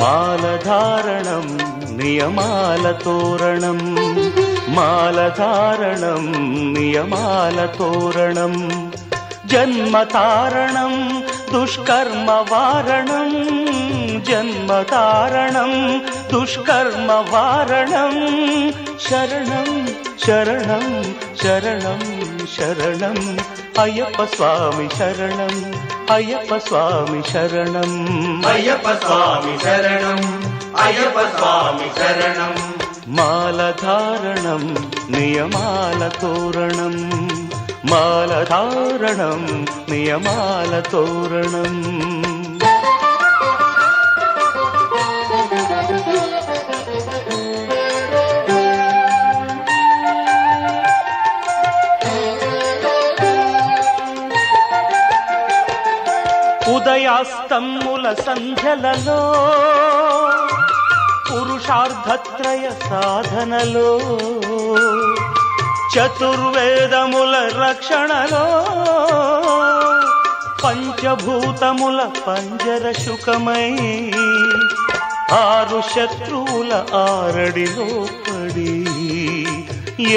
మాలధారణం నియమాల తోరణం, మాలధారణం నియమాల తోరణం, జన్మతారణం దుష్కర్మ వారణం, జన్మతారణం దుష్కర్మ వారణం, శరణం శరణం శరణం శరణం అయ్యప్ప స్వామి శరణం, అయ్యప్ప స్వామి శరణం, అయ్యప్ప స్వామి శరణం, అయ్యప్ప స్వామి శరణం. మాలధారణం నియమాల తోరణం, మాలధారణం నియమాల తోరణం. ఉదయాస్తముల సంధ్యలలో పురుషార్థత్రయ సాధనలో, చతుర్వేదముల రక్షణలో, పంచభూతముల పంజర శుకమై, ఆరు శత్రువుల ఆరడిలో పడి,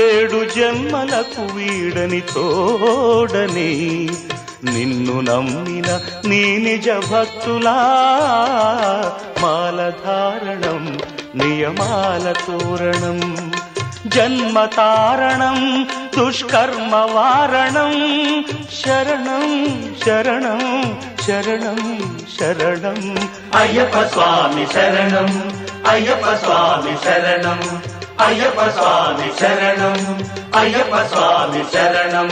ఏడు జన్మలకు వీడని తోడని, నిన్ను నమ్మిన నీ నిజ భక్తులా, మాలధారణం నియమాల తోరణం, జన్మతారణం దుష్కర్మ వారణం, శరణం శరణం శరణం శరణం అయ్యప్ప స్వామి శరణం, అయ్యప్ప స్వామి శరణం, అయ్యప్ప స్వామి శరణం, అయ్యప్ప స్వామి శరణం.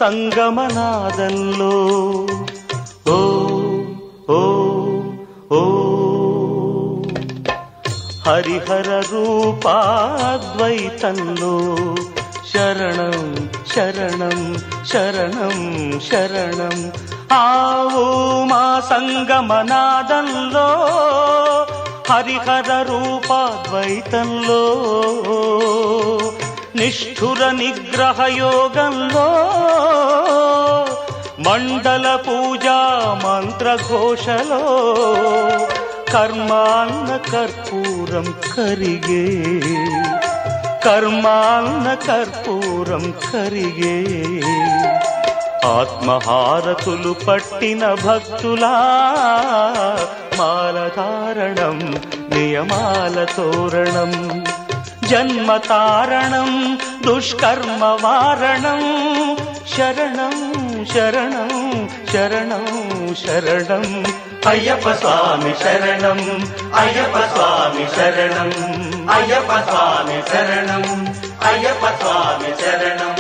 సంగమనాదంలో ఓ ఓ ఓ హరిహర రూపాద్వైతంలో, శరణం శరణం శరణం శరణం ఆవు మా సంగమనాదంలో, హరిహర రూపాద్వైతంలో, నిష్ఠుర నిగ్రహ యోగంలో, మండల పూజా మంత్రఘోషలో, కర్మాన్న కర్పూరం కరిగే, కర్మాన్న కర్పూరం కరిగే, ఆత్మహారతులు పట్టిన భక్తులా, మాలధారణం నియమాల తోరణం, జన్మతారణం దుష్కర్మ వారణం, శరణం శరణం శరణం శరణం అయ్యప్ప స్వామి శరణం, అయ్యప్ప స్వామి శరణం, అయ్యప్ప స్వామి శరణం, అయ్యప్ప స్వామి శరణం,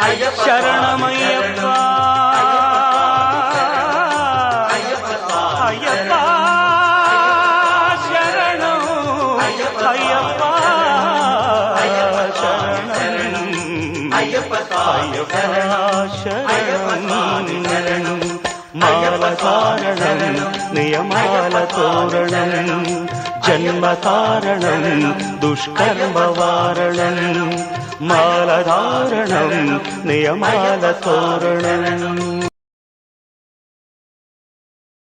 అయ్యప్ప శరణమయ్యప్ప, అయ్యప్ప స్వామి అయ్యప్ప శరణం, అయ్యప్ప శరణం, అయ్యప్ప స్వామి శరణం, మాలధారణం నియమాల తోరణం, జన్మతారణం దుష్కర్మ వారణం, మాలధారణం నియమాల తోరణం.